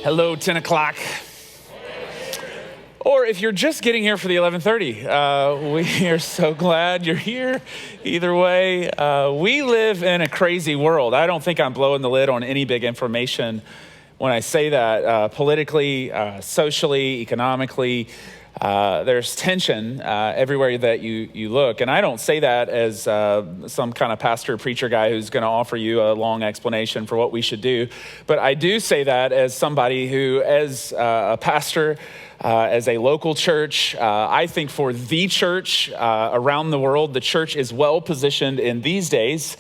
Hello, 10 o'clock. Or if you're just getting here for the 11:30, we are so glad you're here. Either way, we live in a crazy world. I don't think I'm blowing the lid on any big information when I say that. Politically, socially, economically, there's tension everywhere that you look. And I don't say that as some kind of pastor preacher guy who's going to offer you a long explanation for what we should do. But I do say that as somebody who, as a pastor, as a local church, I think for the church around the world, the church is well positioned in these days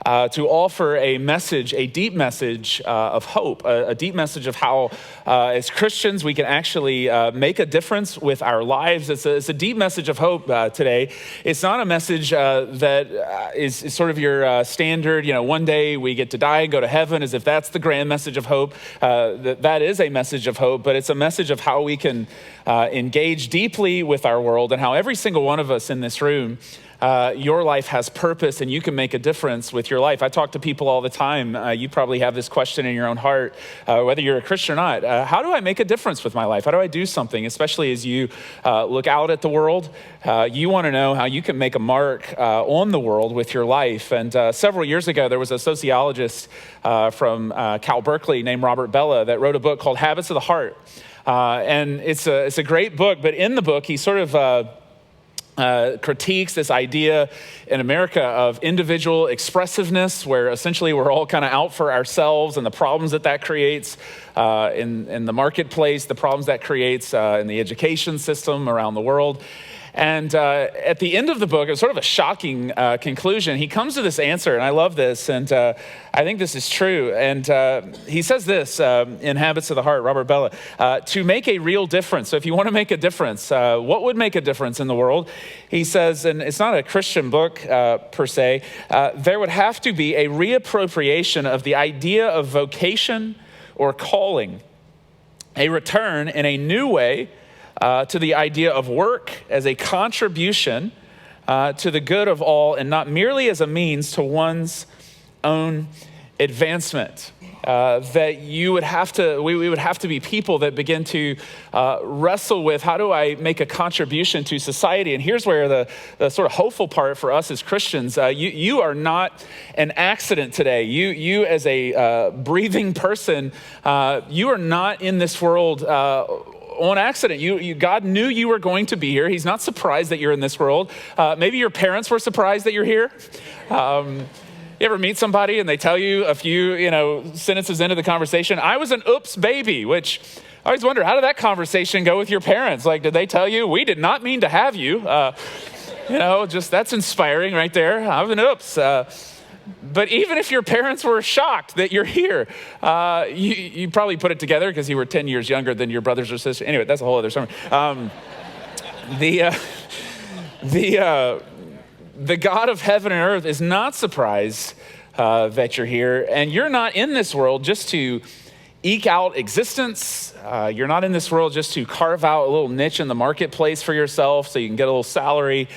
to offer a message, a deep message of hope, a deep message of how, as Christians, we can actually make a difference with our lives. It's a deep message of hope today. It's not a message that is sort of your standard, one day we get to die and go to heaven, as if that's the grand message of hope. That is a message of hope, but it's a message of how we can engage deeply with our world, and how every single one of us in this room, your life has purpose and you can make a difference with your life. I talk to people all the time. You probably have this question in your own heart, whether you're a Christian or not. How do I make a difference with my life? How do I do something? Especially as you look out at the world, you want to know how you can make a mark on the world with your life. And several years ago, there was a sociologist from Cal Berkeley named Robert Bellah that wrote a book called Habits of the Heart. And it's a great book, but in the book, he sort of critiques this idea in America of individual expressiveness, where essentially we're all kind of out for ourselves, and the problems that creates in the marketplace, the problems that creates in the education system around the world. And at the end of the book, it's sort of a shocking conclusion. He comes to this answer, and I love this, and I think this is true. And he says this in Habits of the Heart, Robert Bellah, to make a real difference. So if you want to make a difference, what would make a difference in the world? He says, and it's not a Christian book per se, there would have to be a reappropriation of the idea of vocation or calling, a return in a new way to the idea of work as a contribution to the good of all, and not merely as a means to one's own advancement. That we would have to be people that begin to wrestle with, how do I make a contribution to society? And here's where the sort of hopeful part for us as Christians, you are not an accident today. You as a breathing person, you are not in this world on accident. God knew you were going to be here. He's not surprised that you're in this world. Maybe your parents were surprised that you're here. You ever meet somebody and they tell you a few, sentences into the conversation, I was an oops baby, which I always wonder, how did that conversation go with your parents? Like, did they tell you, we did not mean to have you? Just that's inspiring right there. I was an oops. But even if your parents were shocked that you're here, you probably put it together because you were 10 years younger than your brothers or sisters. Anyway, that's a whole other sermon. The God of heaven and earth is not surprised that you're here. And you're not in this world just to eke out existence. You're not in this world just to carve out a little niche in the marketplace for yourself so you can get a little salary.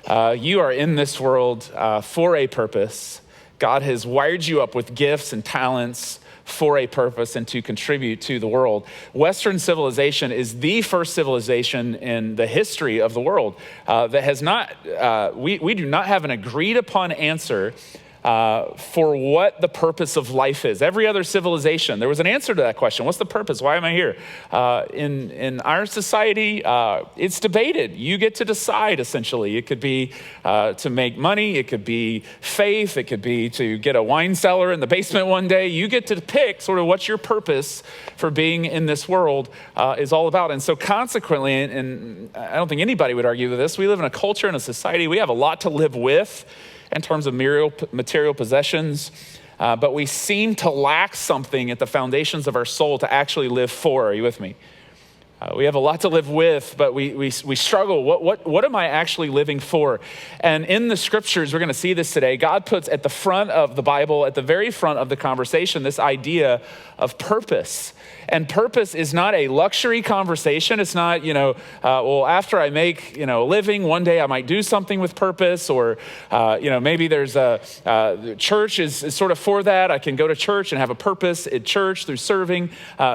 You are in this world for a purpose. God has wired you up with gifts and talents for a purpose and to contribute to the world. Western civilization is the first civilization in the history of the world that has not, we do not have an agreed upon answer for what the purpose of life is. Every other civilization, there was an answer to that question. What's the purpose? Why am I here? In our society, it's debated. You get to decide, essentially. It could be to make money. It could be faith. It could be to get a wine cellar in the basement one day. You get to pick sort of what your purpose for being in this world is all about. And so consequently, and I don't think anybody would argue with this, we live in a culture and a society, we have a lot to live with in terms of material possessions, but we seem to lack something at the foundations of our soul to actually live for. Are you with me? We have a lot to live with, but we struggle. What am I actually living for? And in the scriptures, we're going to see this today. God puts at the front of the Bible, at the very front of the conversation, this idea of purpose. And purpose is not a luxury conversation. It's not, well, after I make, a living, one day I might do something with purpose, or, maybe there's church is sort of for that. I can go to church and have a purpose at church through serving.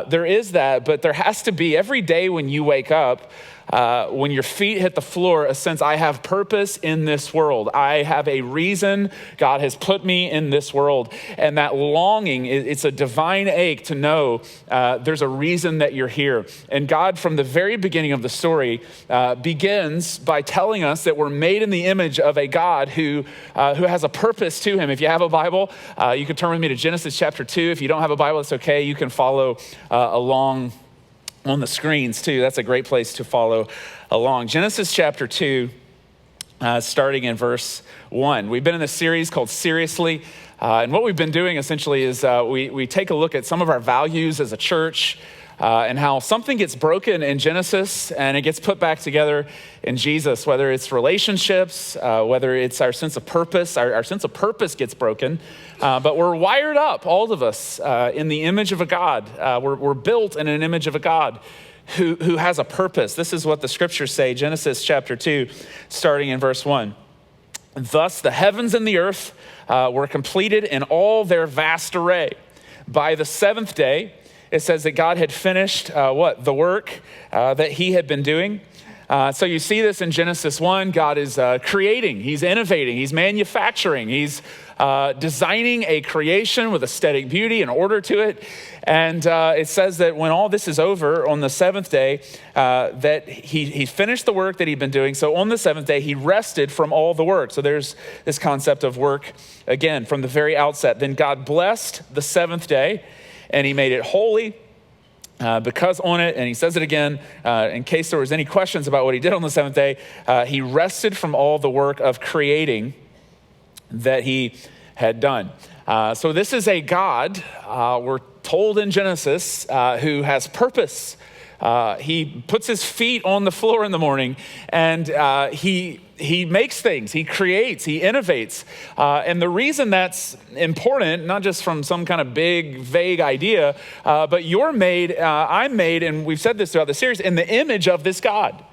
There is that, but there has to be every day when you wake up, when your feet hit the floor, a sense, I have purpose in this world. I have a reason. God has put me in this world. And that longing, it's a divine ache to know there's a reason that you're here. And God, from the very beginning of the story, begins by telling us that we're made in the image of a God who has a purpose to him. If you have a Bible, you can turn with me to Genesis chapter 2. If you don't have a Bible, it's okay. You can follow along on the screens too. That's a great place to follow along. Genesis chapter 2, starting in verse 1. We've been in this series called Seriously, and what we've been doing essentially is we take a look at some of our values as a church, and how something gets broken in Genesis and it gets put back together in Jesus, whether it's relationships, whether it's our sense of purpose. Our sense of purpose gets broken, but we're wired up, all of us, in the image of a God. We're built in an image of a God who has a purpose. This is what the scriptures say, Genesis chapter 2, starting in verse 1. Thus the heavens and the earth were completed in all their vast array. By the seventh day, it says that God had finished the work that he had been doing. So you see this in Genesis 1. God is creating, he's innovating, he's manufacturing, he's designing a creation with aesthetic beauty and order to it. And it says that when all this is over on the seventh day, that he finished the work that he'd been doing. So on the seventh day, he rested from all the work. So there's this concept of work again from the very outset. Then God blessed the seventh day, and he made it holy because on it, and he says it again, in case there was any questions about what he did on the seventh day, he rested from all the work of creating that he had done. So this is a God, we're told in Genesis, who has purpose. He puts his feet on the floor in the morning, and he makes things, he creates, he innovates. And the reason that's important, not just from some kind of big, vague idea, but you're made, I'm made, and we've said this throughout the series, in the image of this God.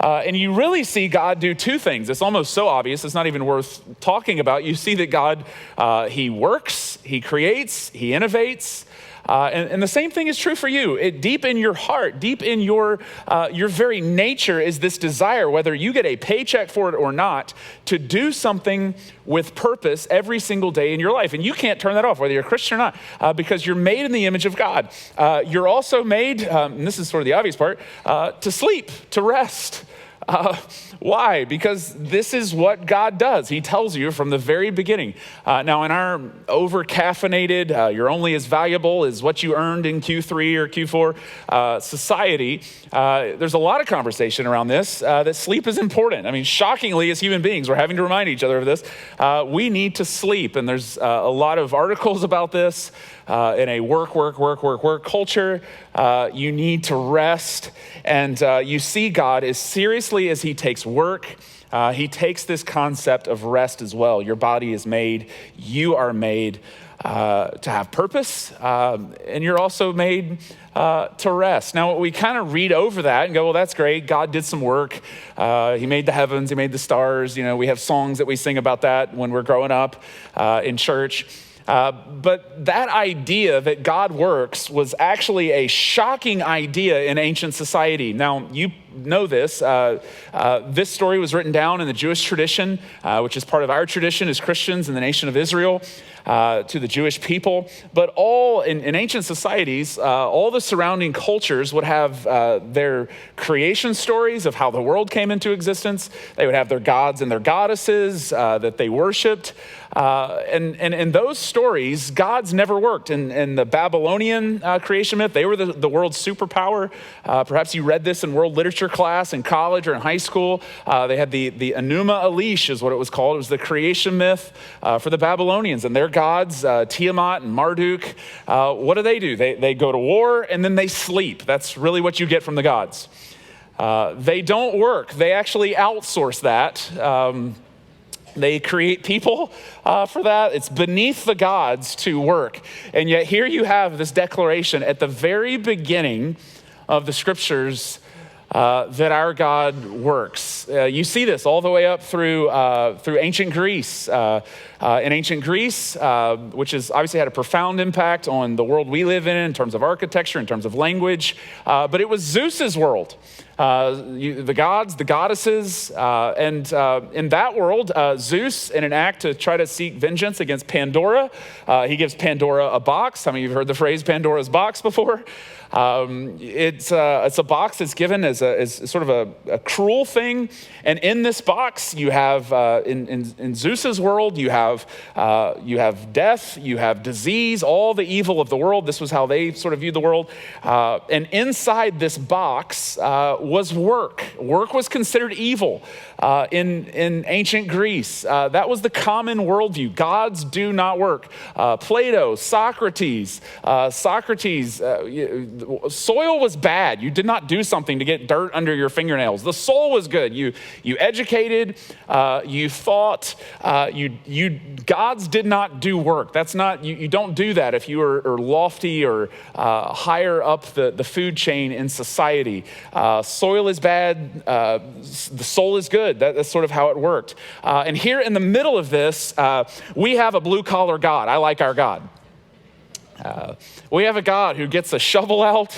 And you really see God do two things. It's almost so obvious, it's not even worth talking about. You see that God, he works, he creates, he innovates. And the same thing is true for you. Deep in your heart, deep in your very nature is this desire, whether you get a paycheck for it or not, to do something with purpose every single day in your life. And you can't turn that off, whether you're a Christian or not, because you're made in the image of God. You're also made, and this is sort of the obvious part, to sleep, to rest. Why? Because this is what God does. He tells you from the very beginning. Now, in our over-caffeinated, you're only as valuable as what you earned in Q3 or Q4 society, there's a lot of conversation around this, that sleep is important. I mean, shockingly, as human beings, we're having to remind each other of this. We need to sleep, and there's a lot of articles about this. In a work culture, you need to rest. And you see God as seriously as he takes work, he takes this concept of rest as well. Your body is made, you are made to have purpose, and you're also made to rest. Now, we kind of read over that and go, well, that's great. God did some work. He made the heavens, he made the stars. You know, we have songs that we sing about that when we're growing up in church. But that idea that God works was actually a shocking idea in ancient society. Now, you know this. This story was written down in the Jewish tradition, which is part of our tradition as Christians in the nation of Israel, to the Jewish people. But all in ancient societies, all the surrounding cultures would have their creation stories of how the world came into existence. They would have their gods and their goddesses that they worshiped. And in those stories, gods never worked. In the Babylonian creation myth, they were the world's superpower. Perhaps you read this in world literature class in college or in high school. They had the Enuma Elish is what it was called. It was the creation myth for the Babylonians. And their gods, Tiamat and Marduk, what do? They go to war and then they sleep. That's really what you get from the gods. They don't work. They actually outsource that. They create people for that. It's beneath the gods to work. And yet here you have this declaration at the very beginning of the scriptures that our God works. You see this all the way up through ancient Greece. In ancient Greece, which has obviously had a profound impact on the world we live in terms of architecture, in terms of language, but it was Zeus's world. The gods, the goddesses, and in that world, Zeus, in an act to try to seek vengeance against Pandora, he gives Pandora a box. Some of you have heard the phrase Pandora's box before. It's a box that's given as sort of a cruel thing, and in this box you have in Zeus's world you have death, you have disease, all the evil of the world. This was how they sort of viewed the world, and inside this box was work. Work was considered evil in ancient Greece. That was the common worldview. Gods do not work. Plato, Socrates. Soil was bad. You did not do something to get dirt under your fingernails. The soul was good. You educated, you thought, gods did not do work. That's not, you don't do that if you are lofty or higher up the food chain in society. Soil is bad, the soul is good. That's sort of how it worked. And here in the middle of this, we have a blue collar God. I like our God. We have a God who gets a shovel out,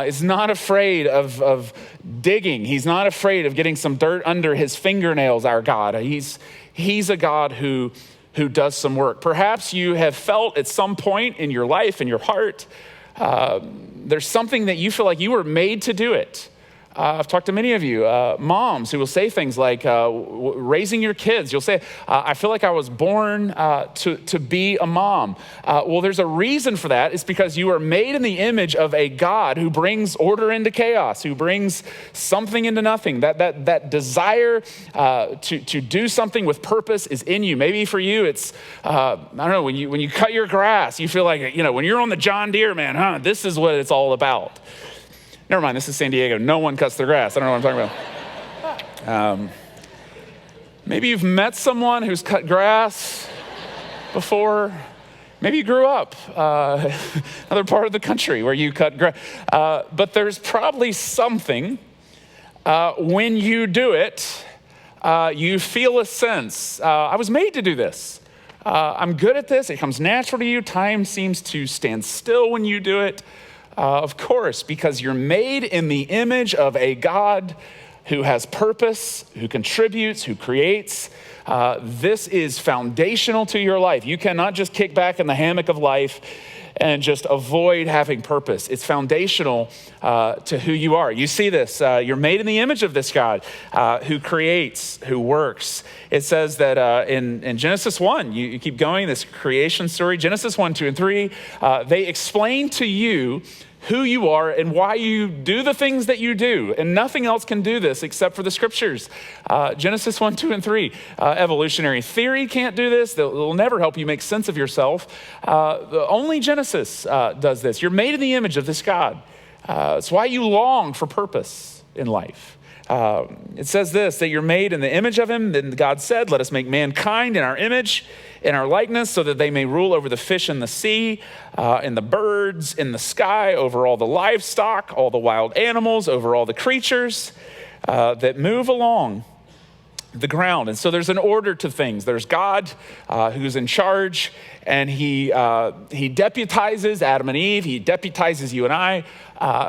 is not afraid of digging. He's not afraid of getting some dirt under his fingernails, our God. He's a God who does some work. Perhaps you have felt at some point in your life, in your heart, there's something that you feel like you were made to do it. I've talked to many of you, moms, who will say things like raising your kids. You'll say, I feel like I was born to be a mom. Well, there's a reason for that. It's because you are made in the image of a God who brings order into chaos, who brings something into nothing. That desire to do something with purpose is in you. Maybe for you, it's, I don't know, when you cut your grass, you feel like, when you're on the John Deere, man, this is what it's all about. Never mind, this is San Diego. No one cuts their grass. I don't know what I'm talking about. Maybe you've met someone who's cut grass before. Maybe you grew up another part of the country where you cut grass. But there's probably something when you do it, you feel a sense. I was made to do this. I'm good at this. It comes natural to you. Time seems to stand still when you do it. Of course, because you're made in the image of a God who has purpose, who contributes, who creates. This is foundational to your life. You cannot just kick back in the hammock of life and just avoid having purpose. It's foundational to who you are. You see this. You're made in the image of this God who creates, who works. It says that in Genesis 1, you keep going, this creation story, Genesis 1, 2, and 3, they explain to you who you are and why you do the things that you do. And nothing else can do this except for the scriptures. Genesis 1, 2, and 3. Evolutionary theory can't do this. They'll never help you make sense of yourself. Only Genesis does this. You're made in the image of this God. It's why you long for purpose in life. It says this, that you're made in the image of him. Then God said, let us make mankind in our image, in our likeness, so that they may rule over the fish in the sea, and the birds in the sky, over all the livestock, all the wild animals, over all the creatures that move along the ground. And so there's an order to things. There's God who's in charge, and he deputizes Adam and Eve. He deputizes you and I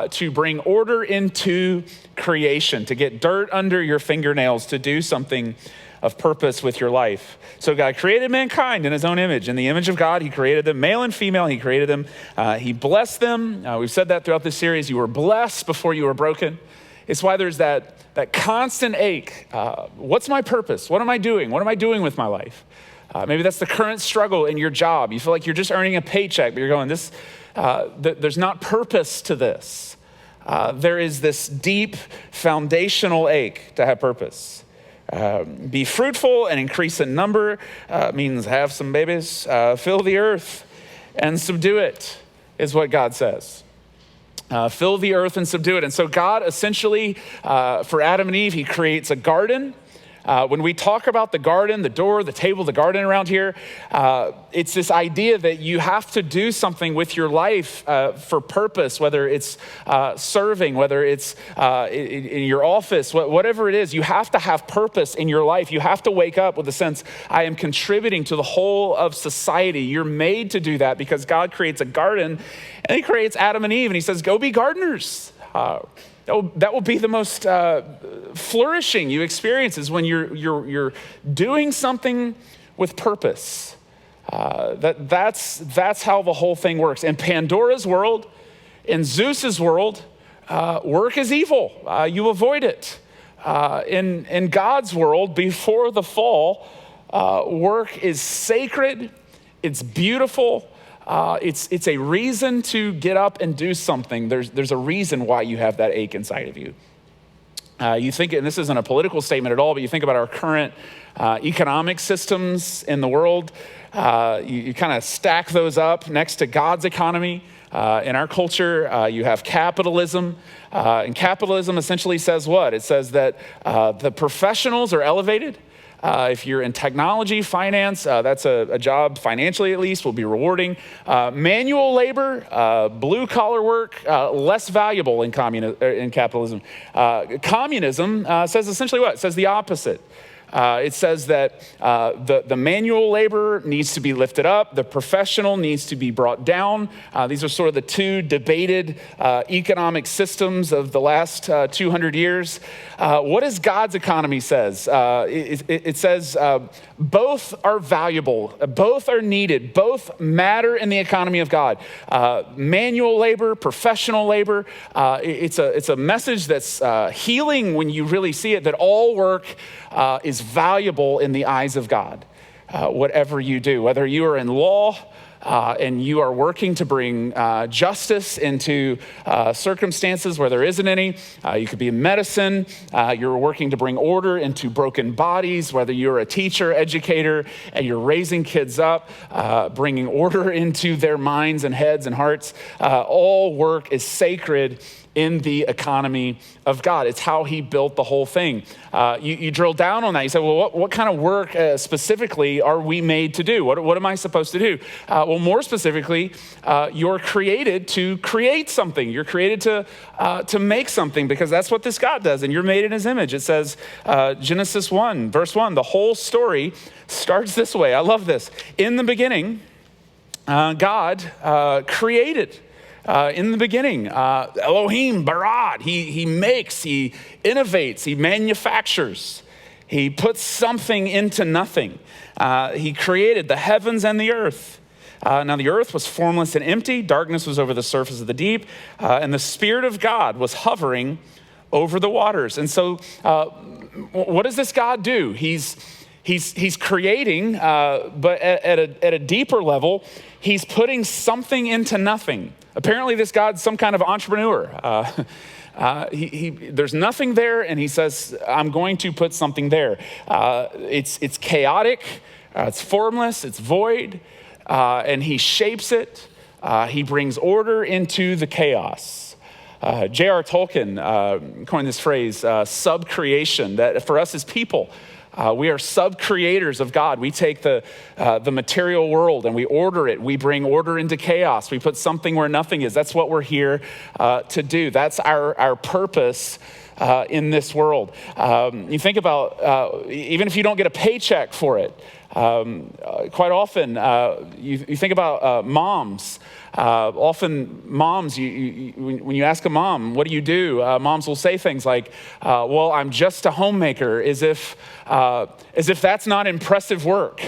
to bring order into creation, to get dirt under your fingernails, to do something of purpose with your life. So God created mankind in his own image. In the image of God, he created them, male and female, he created them. He blessed them. We've said that throughout this series. You were blessed before you were broken. It's why there's that constant ache. What's my purpose? What am I doing? What am I doing with my life? Maybe that's the current struggle in your job. You feel like you're just earning a paycheck, but you're going, there's not purpose to this. There is this deep foundational ache to have purpose. Be fruitful and increase in number means have some babies, fill the earth and subdue it, is what God says. Fill the earth and subdue it. And so God essentially, for Adam and Eve, he creates a garden. When we talk about the garden, the door, the table, the garden around here, it's this idea that you have to do something with your life for purpose, whether it's serving, whether it's in your office, whatever it is. You have to have purpose in your life. You have to wake up with the sense, I am contributing to the whole of society. You're made to do that because God creates a garden, and he creates Adam and Eve, and he says, go be gardeners. That will be the most flourishing you experience is when you're doing something with purpose. That's how the whole thing works. In Pandora's world, in Zeus's world, work is evil. You avoid it. In God's world, before the fall, work is sacred. It's beautiful. It's a reason to get up and do something. There's a reason why you have that ache inside of you. You think, and this isn't a political statement at all, but you think about our current economic systems in the world. You kind of stack those up next to God's economy. In our culture, you have capitalism. And capitalism essentially says what? It says that the professionals are elevated. If you're in technology, finance, that's a job financially at least, will be rewarding. Manual labor, blue collar work, less valuable in capitalism. Communism says essentially what? It says the opposite. It says that the manual labor needs to be lifted up. The professional needs to be brought down. These are sort of the two debated economic systems of the last 200 years. What does God's economy says? It says both are valuable. Both are needed. Both matter in the economy of God. Manual labor, professional labor. It's a message that's healing when you really see it, that all work is valuable in the eyes of God. Whatever you do, whether you are in law and you are working to bring justice into circumstances where there isn't any. You could be in medicine. You're working to bring order into broken bodies, whether you're a teacher, educator, and you're raising kids up, bringing order into their minds and heads and hearts. All work is sacred in the economy of God. It's how he built the whole thing. You drill down on that. You say, well, what kind of work specifically are we made to do? What am I supposed to do? Well, more specifically, you're created to create something. You're created to make something, because that's what this God does, and you're made in his image. It says, Genesis 1, verse 1, the whole story starts this way. I love this. In the beginning, God created. In the beginning, Elohim, Barad, he makes, he innovates, he manufactures. He puts something into nothing. He created the heavens and the earth. Now the earth was formless and empty. Darkness was over the surface of the deep. And the Spirit of God was hovering over the waters. And so what does this God do? He's creating, but at a deeper level, he's putting something into nothing. Apparently this God's some kind of entrepreneur. There's nothing there, and he says, I'm going to put something there. It's chaotic, it's formless, it's void, and he shapes it. He brings order into the chaos. J.R. Tolkien coined this phrase, sub-creation, that for us as people, we are sub-creators of God. We take the material world and we order it. We bring order into chaos. We put something where nothing is. That's what we're here to do. That's our purpose in this world. You think about, even if you don't get a paycheck for it, quite often you think about moms. Often moms, when you ask a mom, what do you do? Moms will say things like, well, I'm just a homemaker, as if that's not impressive work.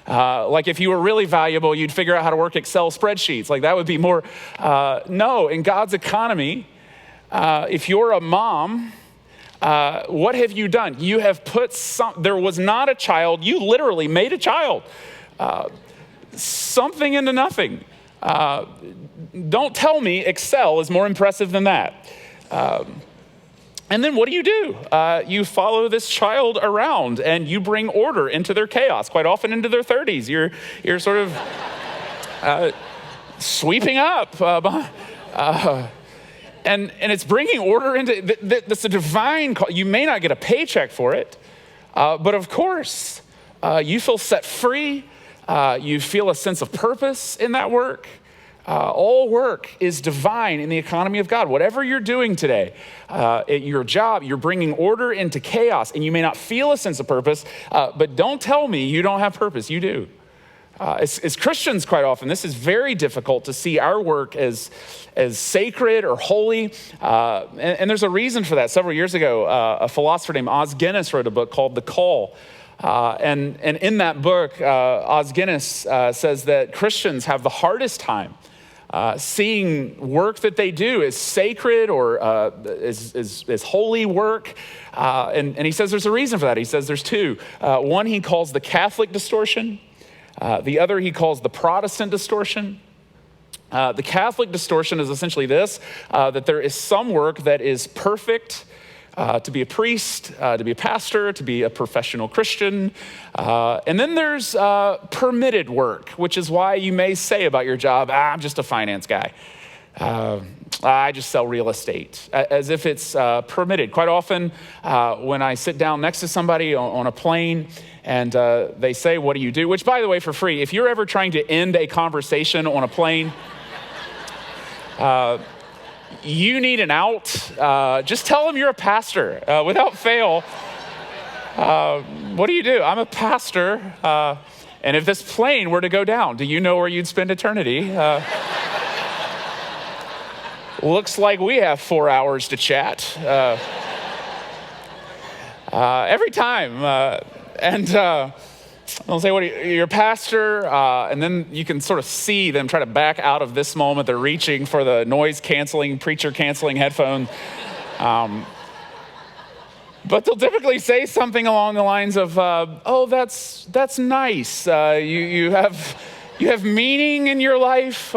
Like if you were really valuable, you'd figure out how to work Excel spreadsheets. Like that would be more, no, in God's economy, if you're a mom, what have you done? You have there was not a child, you literally made a child. Something into nothing. Don't tell me Excel is more impressive than that. And then what do? You follow this child around and you bring order into their chaos, quite often into their 30s. You're sort of sweeping up. And it's bringing order into, that's a divine call. You may not get a paycheck for it, but of course, you feel set free. You feel a sense of purpose in that work. All work is divine in the economy of God. Whatever you're doing today, at your job, you're bringing order into chaos, and you may not feel a sense of purpose, but don't tell me you don't have purpose. You do. As Christians, quite often, this is very difficult to see our work as sacred or holy, and there's a reason for that. Several years ago, a philosopher named Os Guinness wrote a book called The Call. And in that book, Os Guinness says that Christians have the hardest time seeing work that they do as sacred or as holy work. And he says there's a reason for that. He says there's two. One he calls the Catholic distortion. The other he calls the Protestant distortion. The Catholic distortion is essentially this, that there is some work that is perfect, to be a priest, to be a pastor, to be a professional Christian. And then there's permitted work, which is why you may say about your job, I'm just a finance guy. I just sell real estate, as if it's permitted. Quite often, when I sit down next to somebody on a plane and they say, what do you do? Which, by the way, for free, if you're ever trying to end a conversation on a plane, you need an out. Just tell them you're a pastor without fail. What do you do? I'm a pastor. And if this plane were to go down, do you know where you'd spend eternity? Looks like we have 4 hours to chat. Every time. They'll say, you're a pastor, and then you can sort of see them try to back out of this moment. They're reaching for the noise-canceling, preacher-canceling headphone. But they'll typically say something along the lines of, that's nice. You have meaning in your life.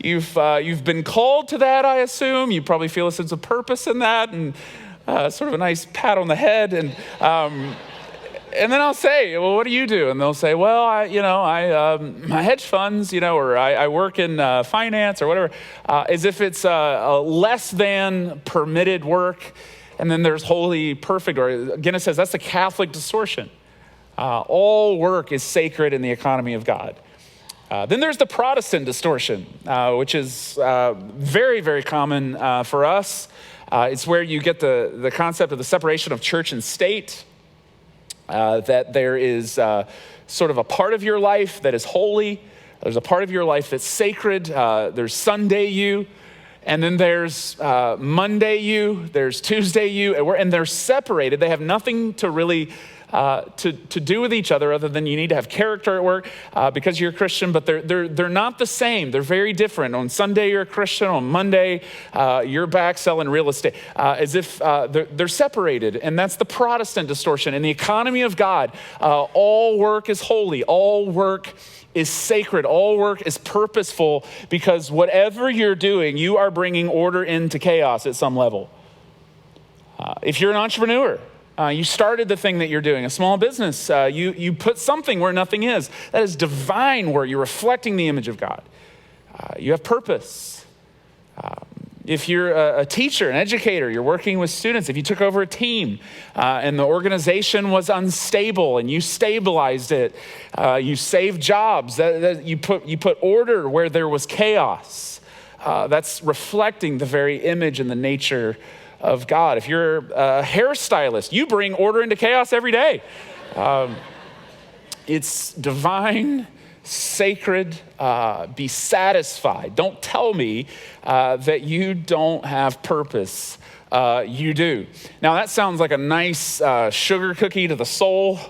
You've been called to that, I assume. You probably feel a sense of purpose in that, and sort of a nice pat on the head. And then I'll say, well, what do you do? And they'll say, well, I hedge funds, or I work in finance or whatever, as if it's a less than permitted work. And then there's holy, perfect, or Guinness says that's the Catholic distortion. All work is sacred in the economy of God. Then there's the Protestant distortion, which is very, very common for us. It's where you get the concept of the separation of church and state. That there is sort of a part of your life that is holy. There's a part of your life that's sacred. There's Sunday you, and then there's Monday you, there's Tuesday you, and they're separated. They have nothing to really to do with each other other than you need to have character at work because you're a Christian, but they're not the same. They're very different. On Sunday, you're a Christian. On Monday, you're back selling real estate, as if they're separated. And that's the Protestant distortion. In the economy of God, all work is holy. All work is sacred. All work is purposeful because whatever you're doing, you are bringing order into chaos at some level. If you're an entrepreneur, you started the thing that you're doing, a small business. You put something where nothing is. That is divine work. You're reflecting the image of God. You have purpose. If you're a teacher, an educator, you're working with students. If you took over a team and the organization was unstable and you stabilized it, you saved jobs. You put order where there was chaos. That's reflecting the very image and the nature of God. If you're a hairstylist, you bring order into chaos every day. It's divine, sacred, be satisfied. Don't tell me that you don't have purpose. You do. Now that sounds like a nice sugar cookie to the soul.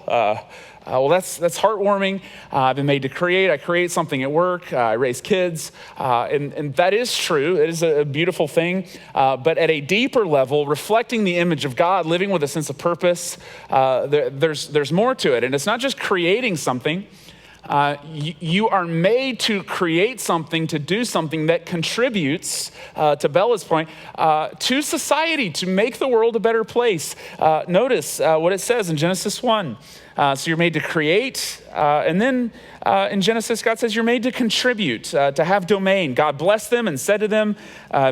Well, that's heartwarming. I've been made to create. I create something at work. I raise kids. And that is true. It is a beautiful thing. But at a deeper level, reflecting the image of God, living with a sense of purpose, there's more to it. And it's not just creating something. You are made to create something, to do something that contributes, to Bella's point, to society, to make the world a better place. Notice what it says in Genesis 1. So you're made to create, and then in Genesis, God says you're made to contribute, to have domain. God blessed them and said to them,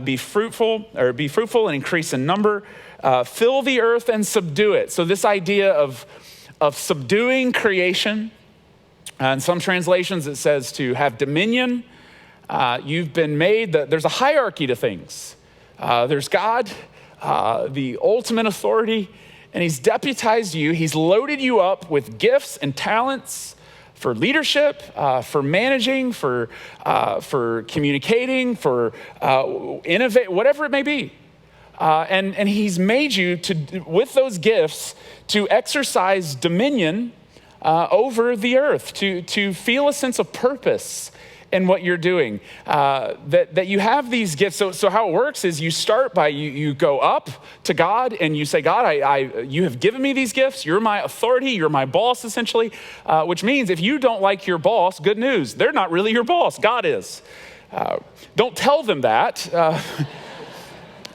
be fruitful and increase in number, fill the earth and subdue it. So this idea of subduing creation. In some translations, it says to have dominion. You've been made, there's a hierarchy to things. There's God, the ultimate authority, and he's deputized you. He's loaded you up with gifts and talents for leadership, for managing, for communicating, for innovate, whatever it may be. And he's made you with those gifts to exercise dominion over the earth, to feel a sense of purpose in what you're doing, that you have these gifts. So how it works is you start by, you go up to God and you say, God, you have given me these gifts. You're my authority. You're my boss, essentially, which means if you don't like your boss, good news. They're not really your boss. God is. Don't tell them that.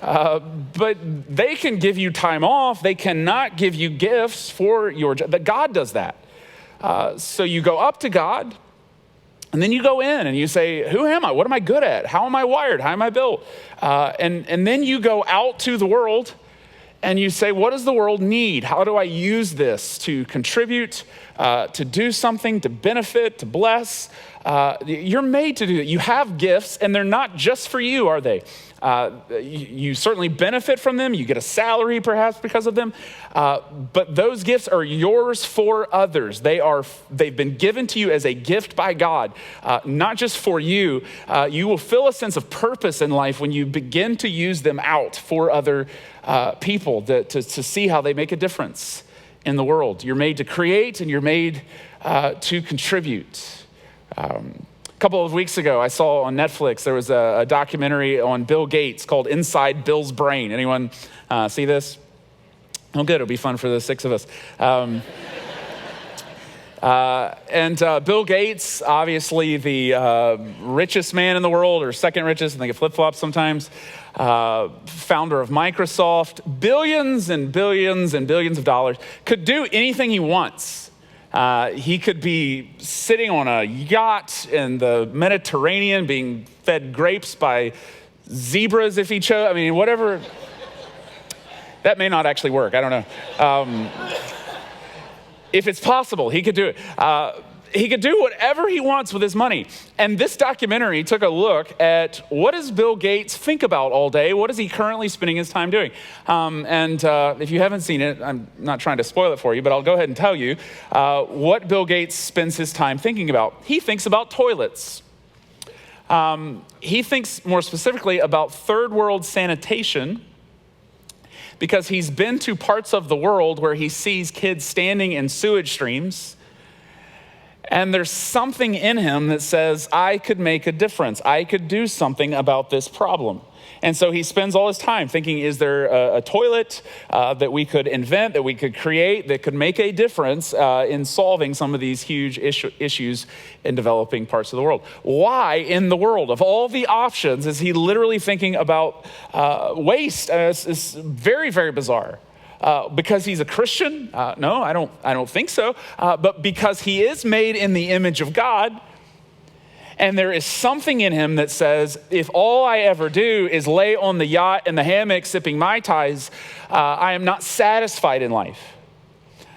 But they can give you time off. They cannot give you gifts for your job. But God does that. So you go up to God, and then you go in and you say, who am I? What am I good at? How am I wired? How am I built? And then you go out to the world and you say, what does the world need? How do I use this to contribute, to do something, to benefit, to bless? You're made to do that. You have gifts, and they're not just for you, are they? You certainly benefit from them. You get a salary perhaps because of them. But those gifts are yours for others. They've been given to you as a gift by God, not just for you. You will feel a sense of purpose in life when you begin to use them out for other people to see how they make a difference in the world. You're made to create, and you're made to contribute. A couple of weeks ago, I saw on Netflix, there was a documentary on Bill Gates called Inside Bill's Brain. Anyone see this? Oh, good. It'll be fun for the six of us. And Bill Gates, obviously the richest man in the world, or second richest, I think it flip-flops sometimes, founder of Microsoft, billions and billions and billions of dollars, could do anything he wants. He could be sitting on a yacht in the Mediterranean being fed grapes by zebras if he chose. I mean, whatever. That may not actually work. I don't know. If it's possible, he could do it. He could do whatever he wants with his money. And this documentary took a look at what does Bill Gates think about all day? What is he currently spending his time doing? And if you haven't seen it, I'm not trying to spoil it for you, but I'll go ahead and tell you what Bill Gates spends his time thinking about. He thinks about toilets. He thinks more specifically about third world sanitation, because he's been to parts of the world where he sees kids standing in sewage streams. And there's something in him that says, I could make a difference. I could do something about this problem. And so he spends all his time thinking, is there a toilet that we could invent, that we could create, that could make a difference in solving some of these huge issues in developing parts of the world? Why in the world, of all the options, is he literally thinking about waste? It's very, very bizarre. Because he's a Christian? No, I don't think so. But because he is made in the image of God, and there is something in him that says, if all I ever do is lay on the yacht in the hammock sipping Mai Tais, I am not satisfied in life.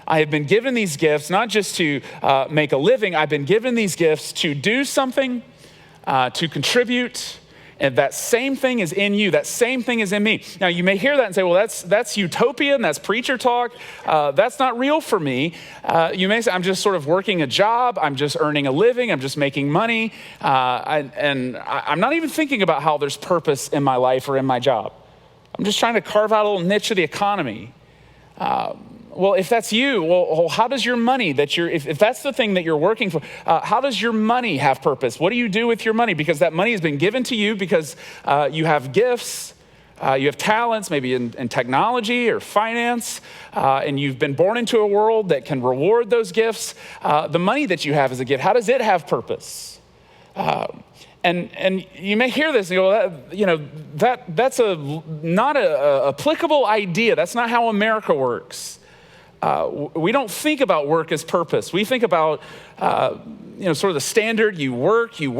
I have been given these gifts not just to make a living. I've been given these gifts to do something, to contribute. And that same thing is in you. That same thing is in me. Now, you may hear that and say, well, that's utopian. That's preacher talk. That's not real for me. You may say, I'm just sort of working a job. I'm just earning a living. I'm just making money. And I'm not even thinking about how there's purpose in my life or in my job. I'm just trying to carve out a little niche of the economy. Well, if that's you, well, how does your money if that's the thing that you're working for, how does your money have purpose? What do you do with your money? Because that money has been given to you because you have gifts, you have talents, maybe in technology or finance, and you've been born into a world that can reward those gifts. The money that you have as a gift, how does it have purpose? And you may hear this and go, that's not a applicable idea. That's not how America works. We don't think about work as purpose. We think about, sort of the standard, you work, you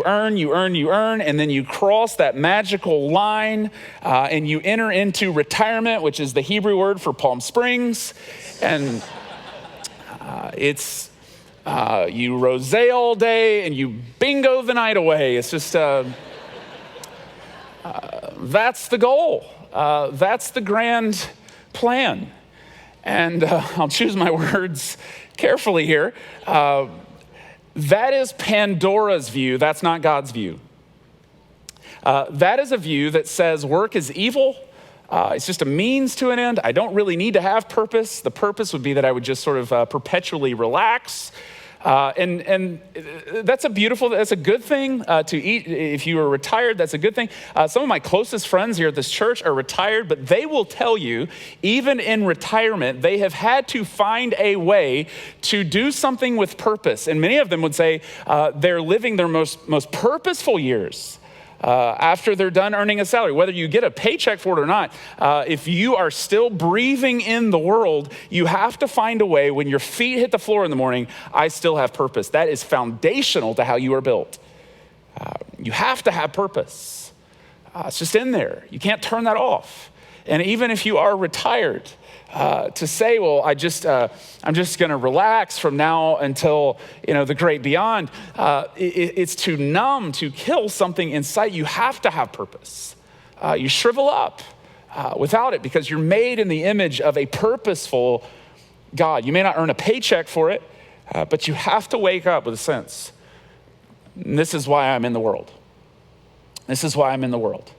earn, and then you cross that magical line and you enter into retirement, which is the Hebrew word for Palm Springs. And it's, you rosé all day and you bingo the night away. It's just, that's the goal. That's the grand plan. And I'll choose my words carefully here. That is Pandora's view. That's not God's view. That is a view that says work is evil. It's just a means to an end. I don't really need to have purpose. The purpose would be that I would just sort of perpetually relax. And that's a good thing to eat. If you are retired, that's a good thing. Some of my closest friends here at this church are retired, but they will tell you, even in retirement, they have had to find a way to do something with purpose. And many of them would say they're living their most purposeful years. After they're done earning a salary, whether you get a paycheck for it or not, if you are still breathing in the world, you have to find a way when your feet hit the floor in the morning, I still have purpose. That is foundational to how you are built. You have to have purpose. It's just in there. You can't turn that off. And even if you are retired, to say, well, I'm just going to relax from now until the great beyond. It's to numb, to kill something inside. You have to have purpose. You shrivel up without it because you're made in the image of a purposeful God. You may not earn a paycheck for it, but you have to wake up with a sense. And this is why I'm in the world. This is why I'm in the world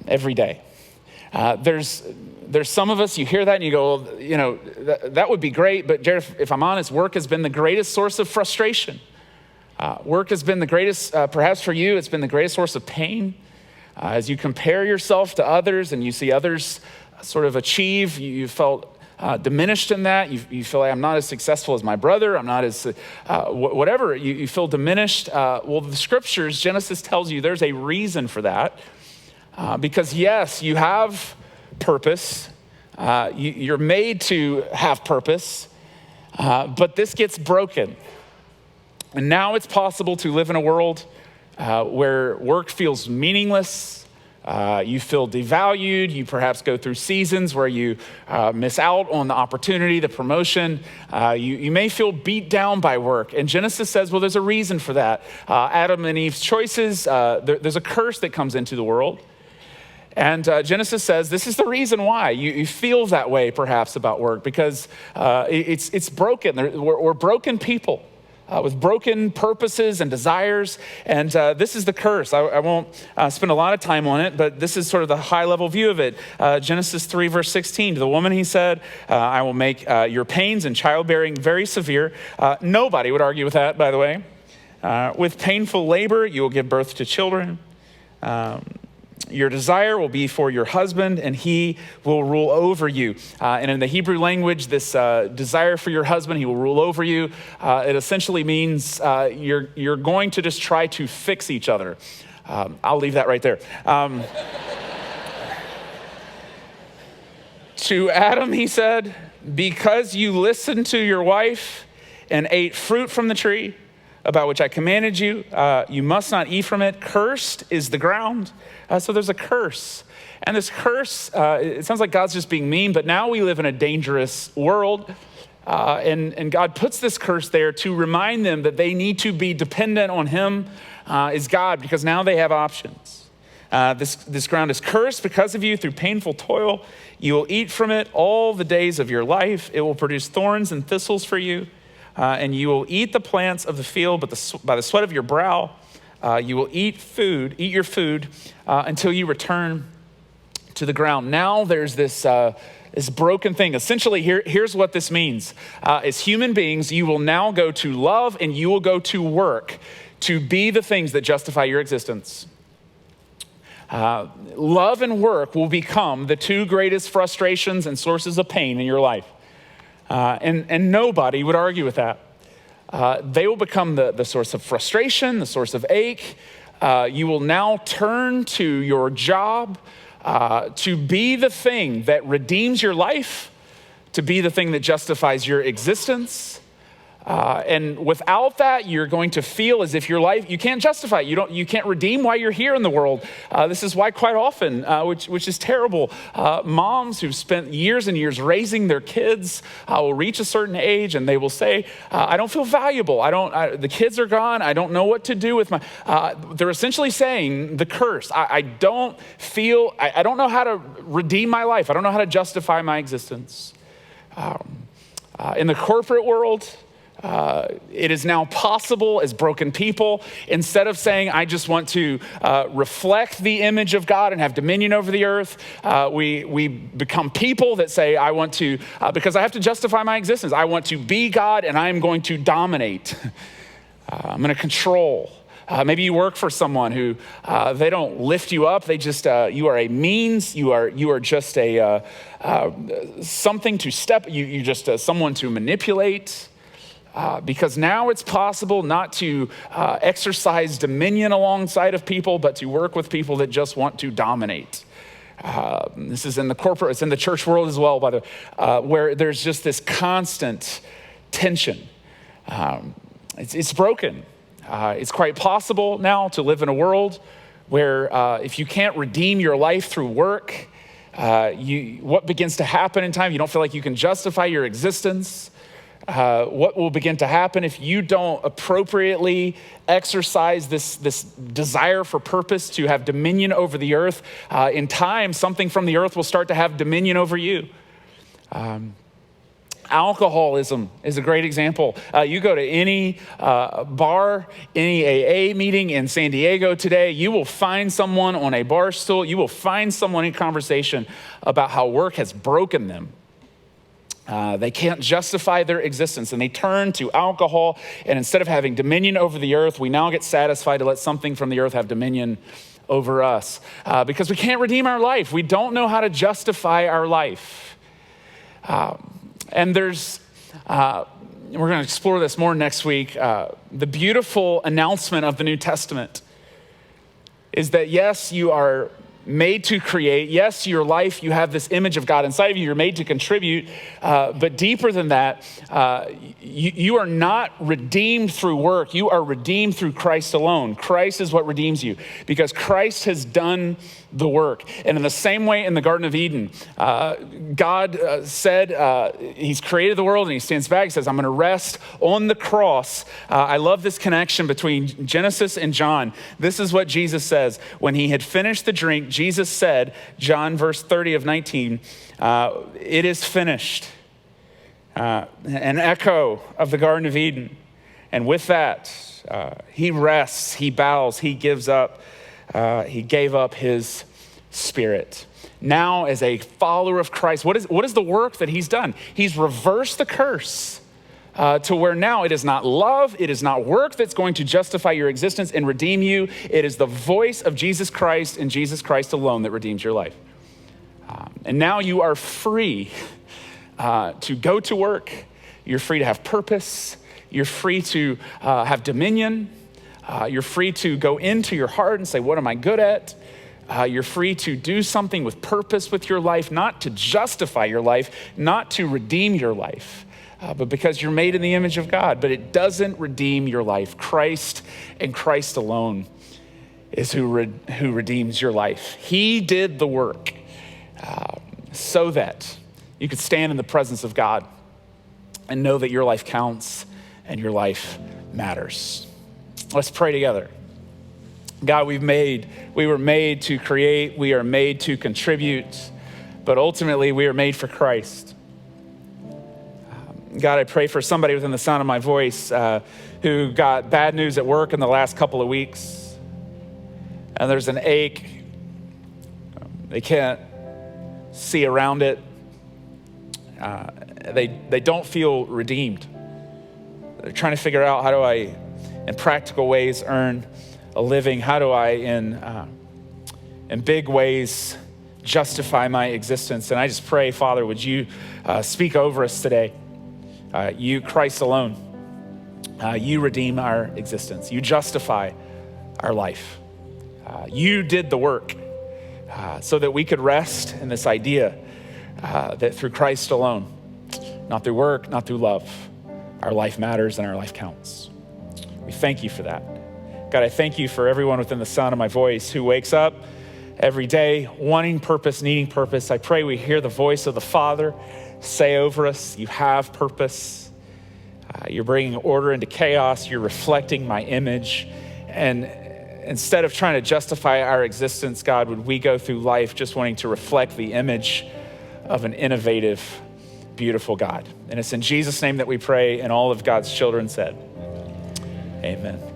every day. There's some of us, you hear that and you go, that would be great, but Jared, if I'm honest, work has been the greatest source of frustration. Work has been the greatest, perhaps for you, it's been the greatest source of pain. As you compare yourself to others and you see others sort of achieve, you felt diminished in that. You feel like I'm not as successful as my brother. I'm not as, whatever, you feel diminished. Well, the scriptures, Genesis tells you there's a reason for that. Because yes, you have purpose. You're made to have purpose, but this gets broken. And now it's possible to live in a world where work feels meaningless. You feel devalued. You perhaps go through seasons where you miss out on the opportunity, the promotion. You may feel beat down by work. And Genesis says, well, there's a reason for that. Adam and Eve's choices, there's a curse that comes into the world. And Genesis says this is the reason why you feel that way perhaps about work, because it's broken. We're broken people with broken purposes and desires. And this is the curse. I won't spend a lot of time on it, but this is sort of the high level view of it. Genesis 3 verse 16, to the woman he said, I will make your pains in childbearing very severe. Nobody would argue with that, by the way. With painful labor, you will give birth to children. Your desire will be for your husband, and he will rule over you. And in the Hebrew language, this desire for your husband, he will rule over you. It essentially means you're going to just try to fix each other. I'll leave that right there. To Adam, he said, because you listened to your wife and ate fruit from the tree about which I commanded you, you must not eat from it. Cursed is the ground. So there's a curse. And this curse, it sounds like God's just being mean, but now we live in a dangerous world. And God puts this curse there to remind them that they need to be dependent on him as God, because now they have options. This ground is cursed because of you through painful toil. You will eat from it all the days of your life. It will produce thorns and thistles for you. And you will eat the plants of the field, but by the sweat of your brow, you will eat your food until you return to the ground. Now there's this broken thing. Essentially, here's what this means. As human beings, you will now go to love and you will go to work to be the things that justify your existence. Love and work will become the two greatest frustrations and sources of pain in your life. And nobody would argue with that. They will become the source of frustration, the source of ache. You will now turn to your job to be the thing that redeems your life, to be the thing that justifies your existence. And without that, you're going to feel as if your life, you can't justify it. You can't redeem why you're here in the world. This is why quite often, which is terrible, moms who've spent years and years raising their kids will reach a certain age and they will say, I don't feel valuable. The kids are gone. I don't know what to do with my, they're essentially saying the curse. I don't know how to redeem my life. I don't know how to justify my existence. In the corporate world, it is now possible as broken people, instead of saying, I just want to reflect the image of God and have dominion over the earth, we become people that say, I want to, because I have to justify my existence, I want to be God and I'm going to dominate. I'm going to control. Maybe you work for someone who they don't lift you up. They just, you are a means. You are just a something to you're just someone to manipulate. Because now it's possible not to exercise dominion alongside of people, but to work with people that just want to dominate. This is in the corporate, it's in the church world as well, by the where there's just this constant tension. It's broken. It's quite possible now to live in a world where if you can't redeem your life through work, what begins to happen in time, you don't feel like you can justify your existence. What will begin to happen if you don't appropriately exercise this desire for purpose to have dominion over the earth? In time, something from the earth will start to have dominion over you. Alcoholism is a great example. You go to any bar, any AA meeting in San Diego today, you will find someone on a bar stool. You will find someone in conversation about how work has broken them. They can't justify their existence, and they turn to alcohol, and instead of having dominion over the earth, we now get satisfied to let something from the earth have dominion over us, because we can't redeem our life. We don't know how to justify our life. And there's, we're going to explore this more next week. The beautiful announcement of the New Testament is that, yes, you are made to create. Yes, your life, you have this image of God inside of you. You're made to contribute. But deeper than that, you are not redeemed through work. You are redeemed through Christ alone. Christ is what redeems you because Christ has done the work. And in the same way in the Garden of Eden, God said he's created the world and he stands back. He says, I'm going to rest on the cross. I love this connection between Genesis and John. This is what Jesus says. When he had finished the drink, Jesus said, John verse 30 of 19, it is finished. An echo of the Garden of Eden. And with that, he rests, he bows, he gives up. He gave up his spirit. Now, as a follower of Christ, what is the work that he's done? He's reversed the curse to where now it is not love, it is not work that's going to justify your existence and redeem you. It is the voice of Jesus Christ and Jesus Christ alone that redeems your life. And now you are free to go to work. You're free to have purpose. You're free to have dominion. You're free to go into your heart and say, what am I good at? You're free to do something with purpose with your life, not to justify your life, not to redeem your life, but because you're made in the image of God. But it doesn't redeem your life. Christ and Christ alone is who redeems your life. He did the work so that you could stand in the presence of God and know that your life counts and your life matters. Let's pray together. God, we were made to create, we are made to contribute, but ultimately we are made for Christ. God, I pray for somebody within the sound of my voice who got bad news at work in the last couple of weeks, and there's an ache. They can't see around it. They don't feel redeemed. They're trying to figure out, how do I, in practical ways, earn a living? How do I, in big ways, justify my existence? And I just pray, Father, would you speak over us today? You, Christ alone, you redeem our existence. You justify our life. You did the work so that we could rest in this idea that through Christ alone, not through work, not through love, our life matters and our life counts. We thank you for that. God, I thank you for everyone within the sound of my voice who wakes up every day wanting purpose, needing purpose. I pray we hear the voice of the Father say over us, you have purpose. You're bringing order into chaos. You're reflecting my image. And instead of trying to justify our existence, God, would we go through life just wanting to reflect the image of an innovative, beautiful God. And it's in Jesus' name that we pray, and all of God's children said, amen.